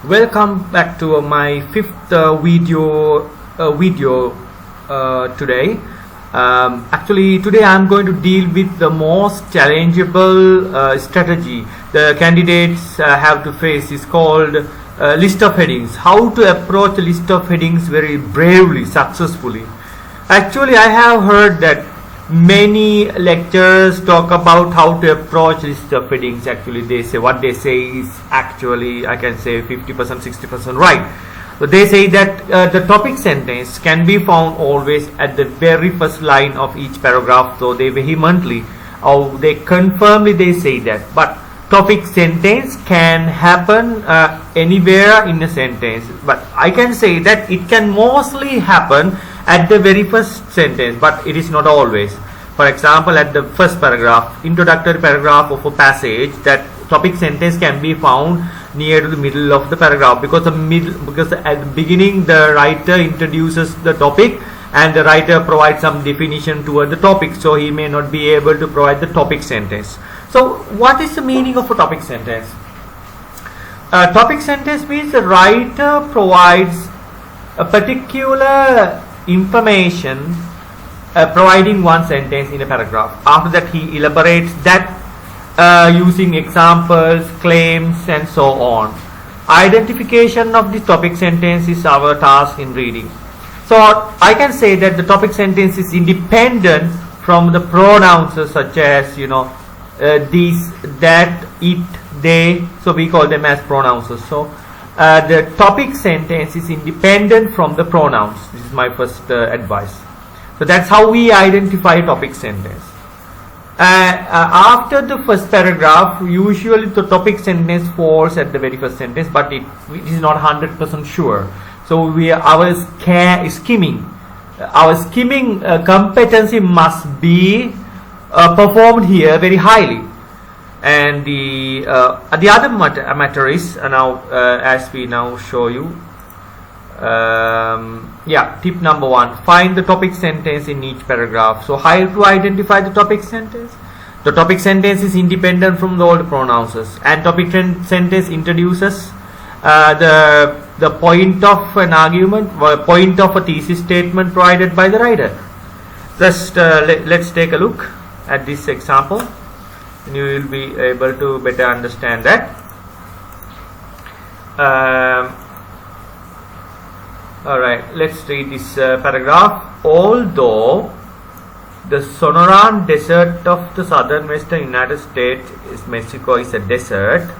Welcome back to my fifth video today. Actually, today I'm going to deal with the most challengeable strategy the candidates have to face. Is called list of headings. How to approach a list of headings very bravely, successfully. Actually, I have heard that many lecturers talk about how to approach list of headings. Actually, they say what they say is actually, I can say 50%, 60% right. So they say that the topic sentence can be found always at the very first line of each paragraph. So they vehemently or they confirmly they say that. But topic sentence can happen anywhere in a sentence. But I can say that it can mostly happen at the very first sentence, but it is not always. For example, at the first paragraph, introductory paragraph of a passage, that topic sentence can be found near to the middle of the paragraph, because at the beginning the writer introduces the topic and the writer provides some definition toward the topic, so he may not be able to provide the topic sentence. So what is the meaning of a topic sentence? Topic sentence means the writer provides a particular information providing one sentence in a paragraph. After that he elaborates that using examples, claims and so on. Identification of the topic sentence is our task in reading. So I can say that the topic sentence is independent from the pronouns such as these, that, it, they, so we call them as pronouns. So the topic sentence is independent from the pronouns. This is my first advice. So that's how we identify topic sentence. After the first paragraph, usually the topic sentence falls at the very first sentence, but it is not 100% sure. So our skimming competency must be performed here very highly. And the other matter is now as we now show you. Tip number 1: find the topic sentence in each paragraph. So how to identify the topic sentence? The topic sentence is independent from all the pronouns, and topic sentence introduces the point of an argument, point of a thesis statement provided by the writer. Just let's take a look at this example, and you will be able to better understand that. Alright, let's read this paragraph. Although the Sonoran Desert of the southern western United States, Mexico, is a desert,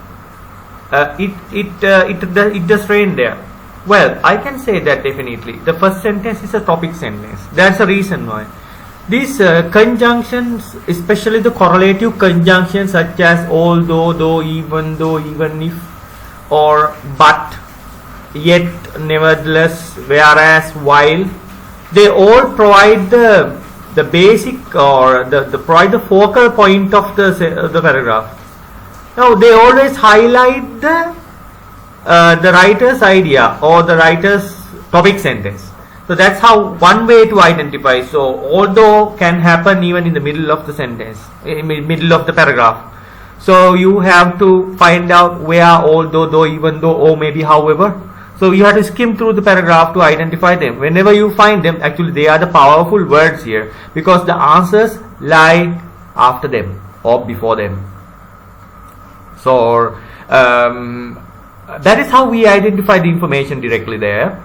it does rain there. Well, I can say that definitely. The first sentence is a topic sentence. That's the reason why. These conjunctions, especially the correlative conjunctions such as although, though, even if, or but, yet, nevertheless, whereas, while, they all provide the basic or provide the focal point of the paragraph. Now they always highlight the writer's idea or the writer's topic sentence. So that's how one way to identify. So although can happen even in the middle of the sentence, in the middle of the paragraph. So you have to find out where although, though, even though, or maybe however. So you have to skim through the paragraph to identify them. Whenever you find them, actually they are the powerful words here, because the answers lie after them or before them. So that is how we identify the information directly there.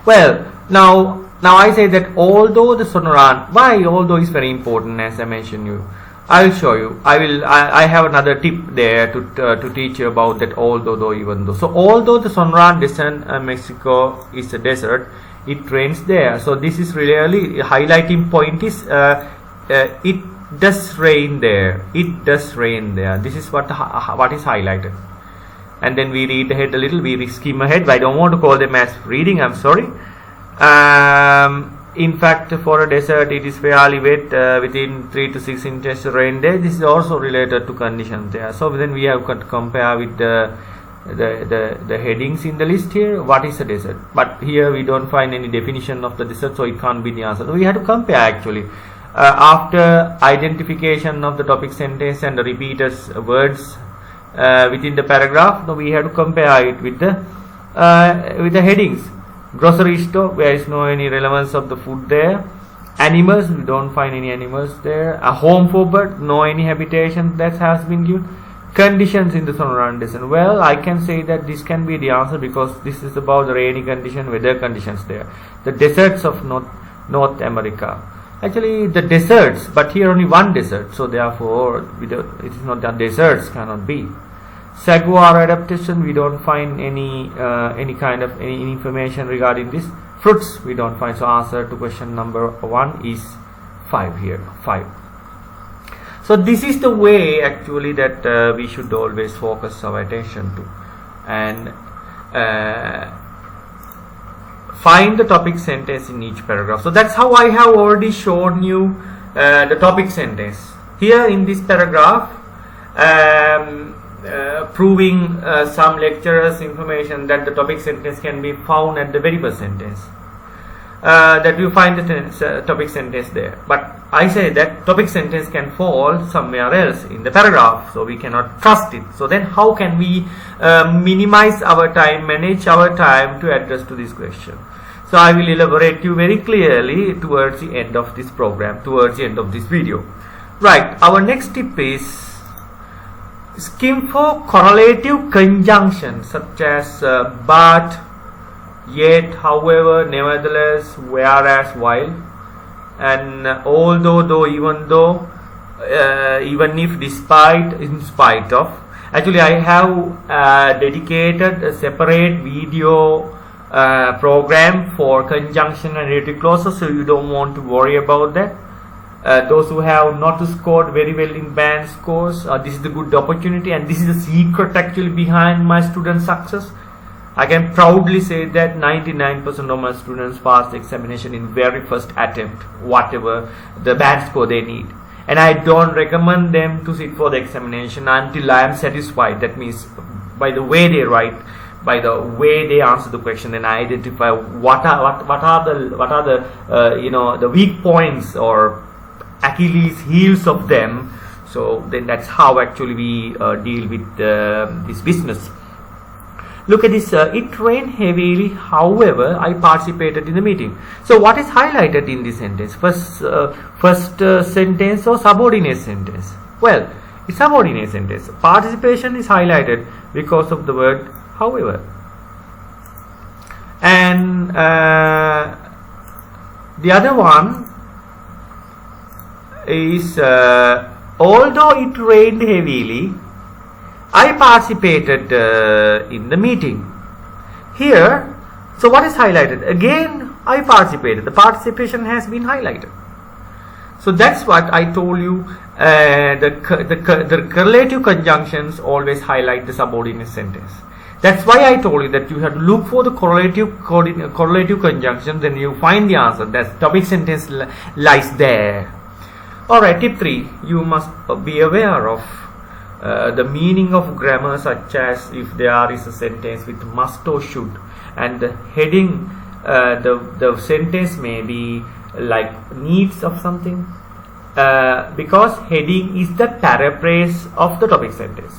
Well, now I say that although the Sonoran, why although is very important, as I mentioned you. I'll show you. I have another tip there to teach you about that although, though, even though. So although the Sonoran Desert, Mexico, is a desert, it rains there. So this is really highlighting point is it does rain there. It does rain there. This is what is highlighted. And then we read ahead a little. We skim ahead. I don't want to call them as reading. I'm sorry. In fact, for a desert, it is fairly wet, within 3 to 6 inches rain there. This is also related to conditions there. So then we have to compare with the headings in the list here. What is a desert? But here we don't find any definition of the desert, so it can't be the answer. So we have to compare actually. After identification of the topic sentence and the repeated words within the paragraph. Now we have to compare it with the headings. Grocery store, there is no any relevance of the food there. Animals, we don't find any animals there. A home for bird, no any habitation that has been given. Conditions in the surroundings. Well, I can say that this can be the answer because this is about the rainy condition, weather conditions there. The deserts of North America. Actually, the deserts, but here only one desert, so therefore it is not that deserts cannot be. Saguaro adaptation, we don't find any kind of any information regarding this. Fruits, we don't find. So answer to question number 1 is 5 here. 5. So this is the way actually that we should always focus our attention to, and find the topic sentence in each paragraph. So that's how I have already shown you the topic sentence here in this paragraph, proving some lecturer's information that the topic sentence can be found at the very first sentence. That you find the topic sentence there, but I say that topic sentence can fall somewhere else in the paragraph, so we cannot trust it. So then how can we minimize our time, manage our time to address to this question? So I will elaborate you very clearly towards the end of this program, towards the end of this video. Right, our next tip is skim for correlative conjunctions such as but, yet, however, nevertheless, whereas, while, and although, though, even though, even if, despite, in spite of. Actually, I have dedicated a separate video program for conjunction and relative clauses, so you don't want to worry about that. Those who have not scored very well in band scores, this is the good opportunity, and this is the secret actually behind my student success. I can proudly say that 99% of my students pass the examination in very first attempt, whatever the band score they need. And I don't recommend them to sit for the examination until I am satisfied. That means by the way they write, by the way they answer the question, and I identify what are the the weak points or Achilles heels of them. So then that's how actually we deal with this business. Look at this, it rained heavily, however, I participated in the meeting. So what is highlighted in this sentence? First sentence or subordinate sentence? Well, it's subordinate sentence. Participation is highlighted because of the word however. And the other one is although it rained heavily, I participated in the meeting. Here, so what is highlighted? Again, I participated. The participation has been highlighted. So that's what I told you. The correlative conjunctions always highlight the subordinate sentence. That's why I told you that you have to look for the correlative conjunction. Then you find the answer. That topic sentence lies there. Alright, tip 3. You must be aware of the meaning of grammar, such as if there is a sentence with must or should, and the heading, the sentence may be like needs of something, because heading is the paraphrase of the topic sentence.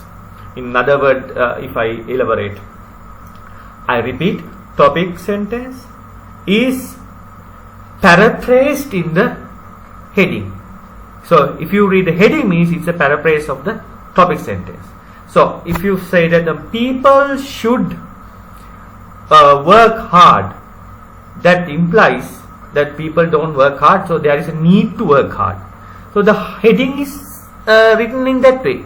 In other words, if I elaborate, I repeat, topic sentence is paraphrased in the heading. So if you read the heading, means it's a paraphrase of the topic sentence. So if you say that the people should work hard, that implies that people don't work hard, so there is a need to work hard. So the heading is written in that way.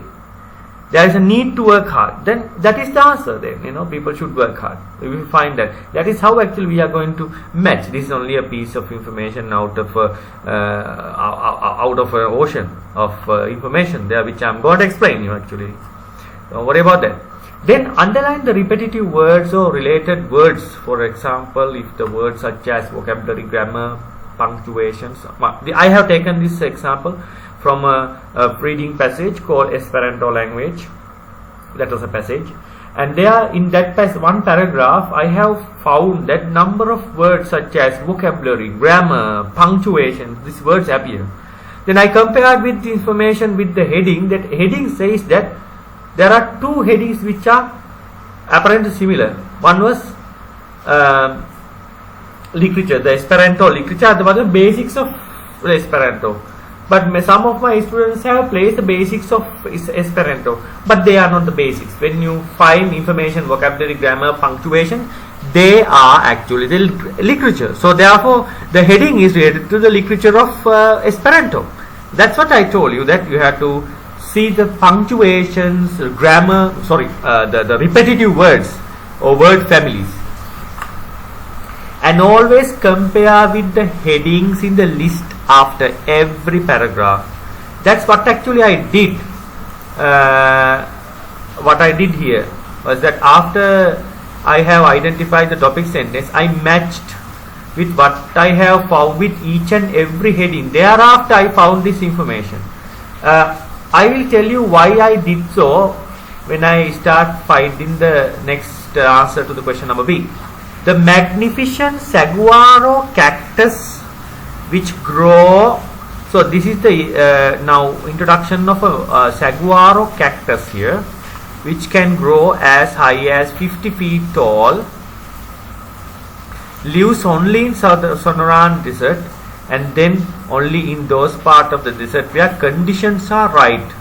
There is a need to work hard. Then that is the answer. Then people should work hard. We will find that. That is how actually we are going to match. This is only a piece of information out of an ocean of information there, which I am going to explain you actually. Don't worry about that. Then underline the repetitive words or related words. For example, if the words such as vocabulary, grammar, punctuations. I have taken this example from a reading passage called Esperanto language. That was a passage, and there in that one paragraph I have found that number of words such as vocabulary, grammar, punctuation, these words appear. Then I compared with the information with the heading. That heading says that there are two headings which are apparently similar. One was literature, the Esperanto literature, the other basics of Esperanto. But some of my students have placed the basics of Esperanto, but they are not the basics. When you find information, vocabulary, grammar, punctuation, they are actually the literature. So therefore, the heading is related to the literature of Esperanto. That's what I told you, that you have to see the punctuations, grammar, the repetitive words or word families, and always compare with the headings in the list after every paragraph. That's what actually I did. What I did here was that after I have identified the topic sentence, I matched with what I have found with each and every heading. Thereafter, I found this information. I will tell you why I did so when I start finding the next answer to the question number B. The magnificent saguaro cactus which grow. So this is the now introduction of a saguaro cactus here, which can grow as high as 50 feet tall, lives only in Sonoran desert, and then only in those parts of the desert where conditions are right.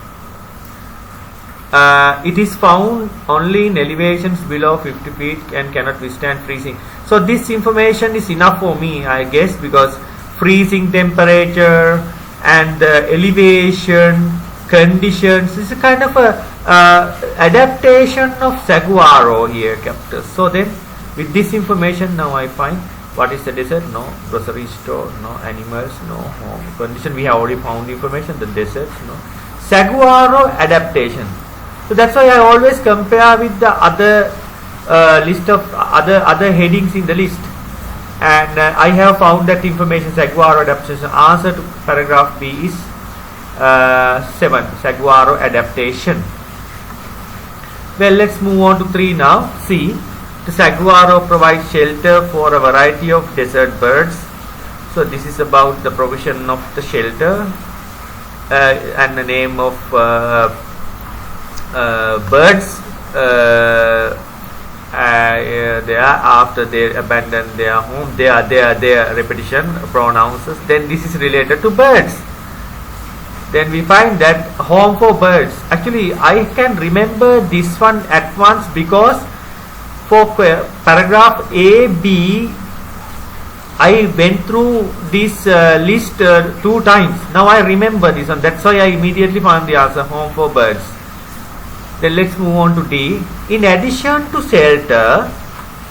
It is found only in elevations below 50 feet and cannot withstand freezing. So this information is enough for me, I guess, because freezing temperature and the elevation conditions is a kind of a adaptation of saguaro here cactus. So then with this information now I find what is the desert, no grocery store, no animals, no home condition. We have already found information, the desert, no saguaro adaptation. So that's why I always compare with the other list of other headings in the list, and I have found that information, saguaro adaptation. Answer to paragraph B is 7, saguaro adaptation. Well, let's move on to 3 now. C. The saguaro provides shelter for a variety of desert birds. So this is about the provision of the shelter and the name of birds there after they abandon their home. They are repetition pronouns. Then this is related to birds. Then we find that home for birds. Actually, I can remember this one at once because for paragraph A, B, I went through this list 2 times. Now I remember this one. That's why I immediately found the answer, home for birds. Then let's move on to D. In addition to shelter,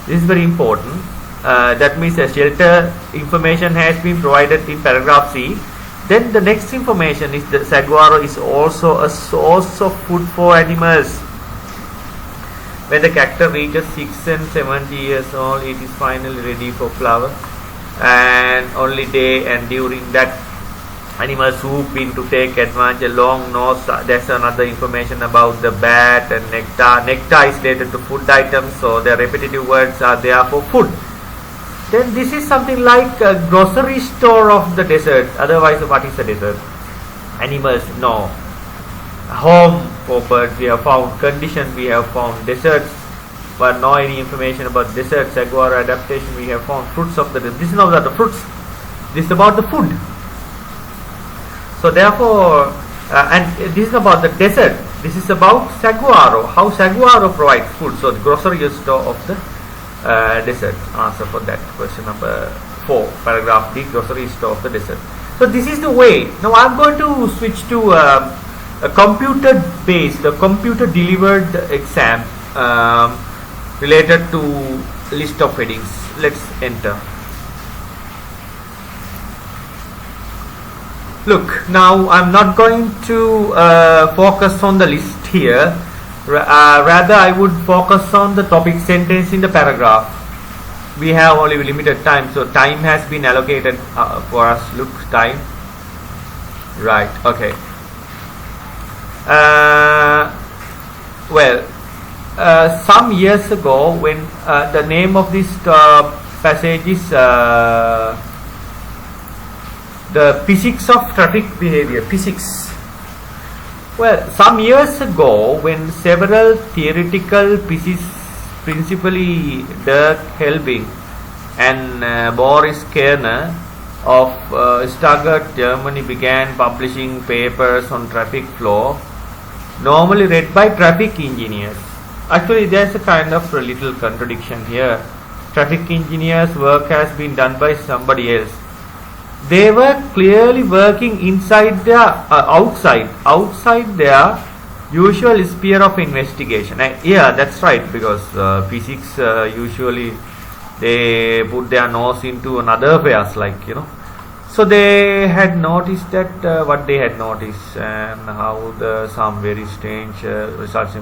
this is very important. That means a shelter information has been provided in paragraph C. Then the next information is the saguaro is also a source of food for animals. When the cactus reaches 6 and 70 years old, it is finally ready for flower, and only day and during that animals swoop in to take advantage. Long nose, there's another information about the bat and nectar. Nectar is related to food items, so the repetitive words are there for food. Then this is something like a grocery store of the desert. Otherwise, what is the desert? Animals, no. Home for birds we have found. Condition we have found. Deserts, but no any information about desert. Saguaro adaptation we have found. Fruits of the desert. This is not about the fruits. This is about the food. So therefore, and this is about the desert. This is about saguaro. How saguaro provides food. So the grocery store of the desert. Answer for that question number 4, paragraph D, grocery store of the desert. So this is the way. Now I'm going to switch to a computer based, a computer delivered exam related to list of headings. Let's enter. Look, now I'm not going to focus on the list here. Rather, I would focus on the topic sentence in the paragraph. We have only limited time, so time has been allocated for us. Look, time. Right, okay. Some years ago, when the name of this passage is the physics of traffic behavior. Physics. Well, some years ago, when several theoretical physicists, principally Dirk Helbing and Boris Kerner of Stuttgart, Germany, began publishing papers on traffic flow, normally read by traffic engineers. Actually, there's a kind of a little contradiction here. Traffic engineers' work has been done by somebody else. They were clearly working inside their outside their usual sphere of investigation. Yeah, that's right, because physics usually they put their nose into another affairs, like, you know. So they had noticed that what they had noticed, and how some very strange results.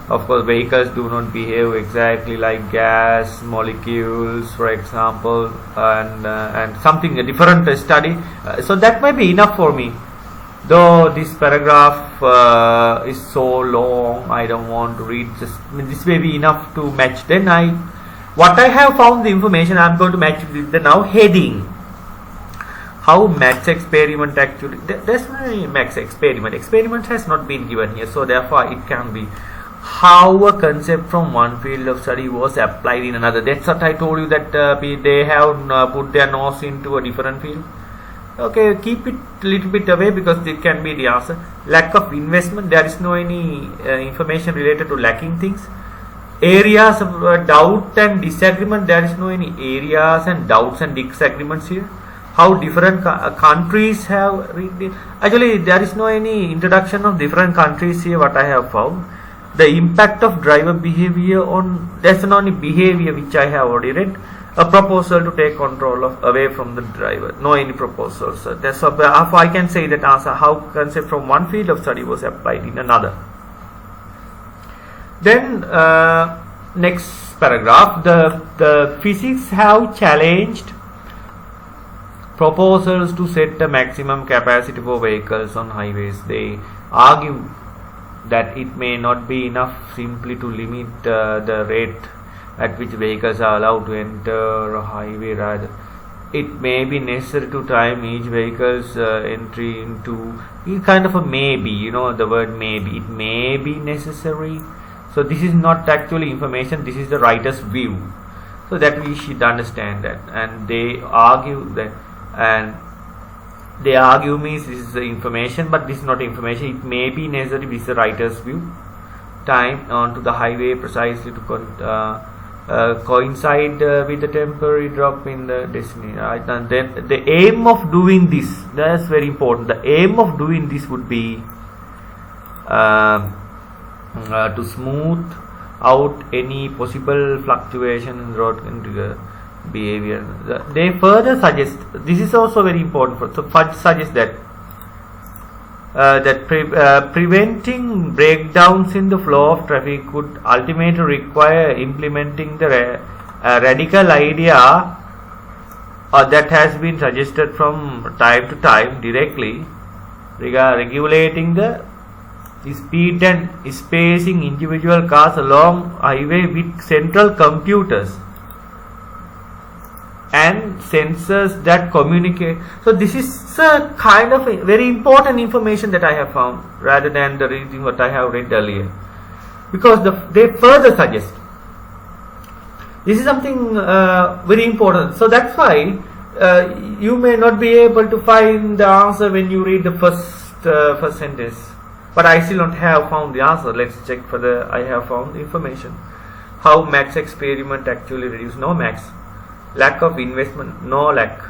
Of course, vehicles do not behave exactly like gas molecules, for example, and something, a different study. So that might be enough for me. Though this paragraph is so long, I don't want to read. This may be enough to match. Then what I have found the information, I am going to match with the now heading. How maths experiment actually. There's no maths experiment. Experiment has not been given here, so therefore it can be how a concept from one field of study was applied in another. That's what I told you, that they have put their nose into a different field. Okay, keep it a little bit away, because it can be the answer. Lack of investment, there is no any information related to lacking things. Areas of doubt and disagreement, there is no any areas and doubts and disagreements here. How different countries have read. Actually, there is no any introduction of different countries here, what I have found. The impact of driver behavior on, there's no any behavior which I have already read. A proposal to take control away from the driver, no any proposals. That's how I can say that answer, how concept from one field of study was applied in another. Then next paragraph, the physics have challenged proposals to set a maximum capacity for vehicles on highways. They argue that it may not be enough simply to limit the rate at which vehicles are allowed to enter a highway. Rather, it may be necessary to time each vehicle's entry into kind of a maybe, you know, the word maybe. It may be necessary. So this is not actually information, this is the writer's view. So that we should understand that. And they argue that, and they argue means this is the information, but this is not information. It may be necessary, this is the writer's view. Time onto the highway precisely to coincide with the temporary drop in the destination. And then the aim of doing this, that's very important. The aim of doing this would be to smooth out any possible fluctuation in road behavior. They further suggest, this is also very important, so suggest that preventing breakdowns in the flow of traffic could ultimately require implementing the radical idea that has been suggested from time to time directly, regulating the speed and spacing individual cars along highway with central computers and sensors that communicate. So this is a kind of a very important information that I have found, rather than the reading what I have read earlier, because they further suggest this is something very important. So that's why you may not be able to find the answer when you read the first sentence, but I still don't have found the answer. Let's check for the I have found information. How max experiment actually reduce? No max. Lack of investment, no lack.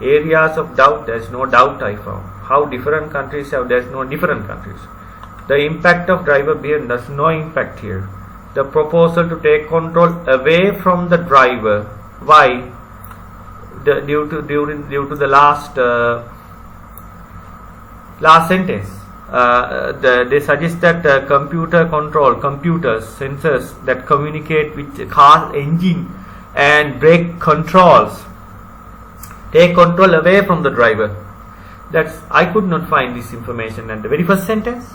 Areas of doubt, there is no doubt I found. How different countries have, there is no different countries. The impact of driver behavior, there is no impact here. The proposal to take control away from the driver. Why? Due to the last sentence. They suggest that computers, sensors that communicate with the car engine and brake controls take control away from the driver. I could not find this information at the very first sentence.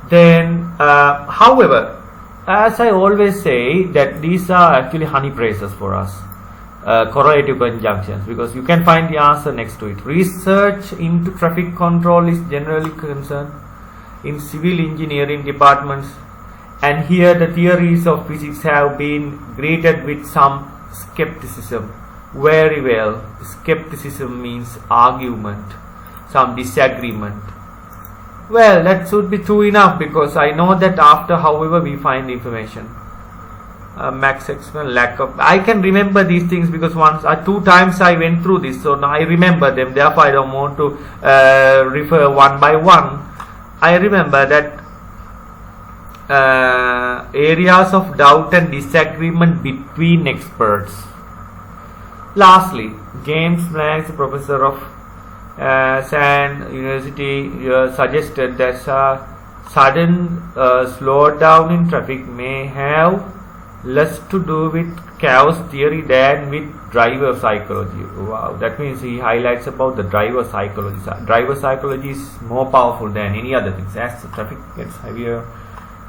Then however, as I always say, that these are actually honey phrases for us, correlative conjunctions, because you can find the answer next to it. Research into traffic control is generally concerned. in civil engineering departments, and here the theories of physics have been greeted with some skepticism. Very well, skepticism means argument, some disagreement. Well, that should be true enough, because I know that after however we find information. Max experiment, lack of, I can remember these things because once or two times I went through this, so now I remember them, therefore I don't want to refer one by one. I remember that areas of doubt and disagreement between experts. Lastly, James Blanks, professor of San University, suggested that sudden slowdown in traffic may have less to do with chaos theory than with driver psychology. Wow, that means he highlights about the driver psychology. Driver psychology is more powerful than any other things. As the traffic gets heavier,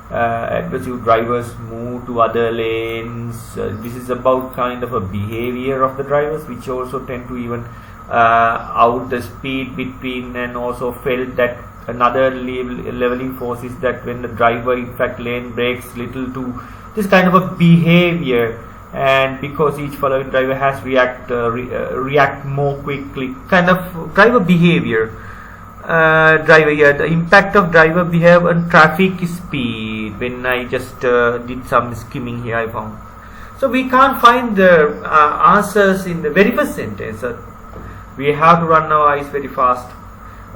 aggressive drivers move to other lanes. This is about kind of a behavior of the drivers, which also tend to even out the speed between, and also felt that another leveling force is that when the driver in fact lane breaks little to this kind of a behavior, and because each following driver has react more quickly, kind of driver behavior. The impact of driver behavior on traffic speed. When I just did some skimming here, I found. So we can't find the answers in the very first sentence. We have to run our eyes very fast.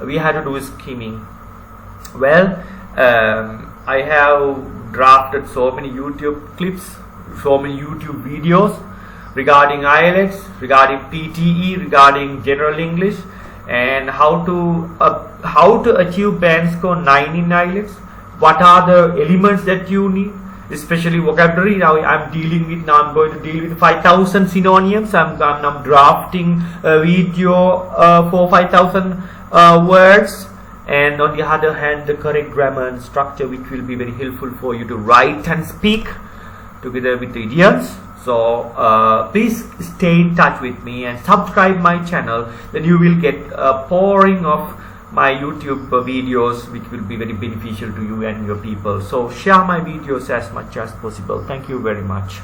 We have to do skimming. Well, I have drafted so many YouTube clips, so many YouTube videos regarding IELTS, regarding PTE, regarding General English, and how to achieve band score 9 in IELTS. What are the elements that you need, especially vocabulary. Now I'm going to deal with 5,000 synonyms. I'm drafting a video for 5,000 words. And on the other hand, the correct grammar and structure, which will be very helpful for you to write and speak together with the idioms. So please stay in touch with me and subscribe my channel. Then you will get a pouring of my YouTube videos, which will be very beneficial to you and your people. So share my videos as much as possible. Thank you very much.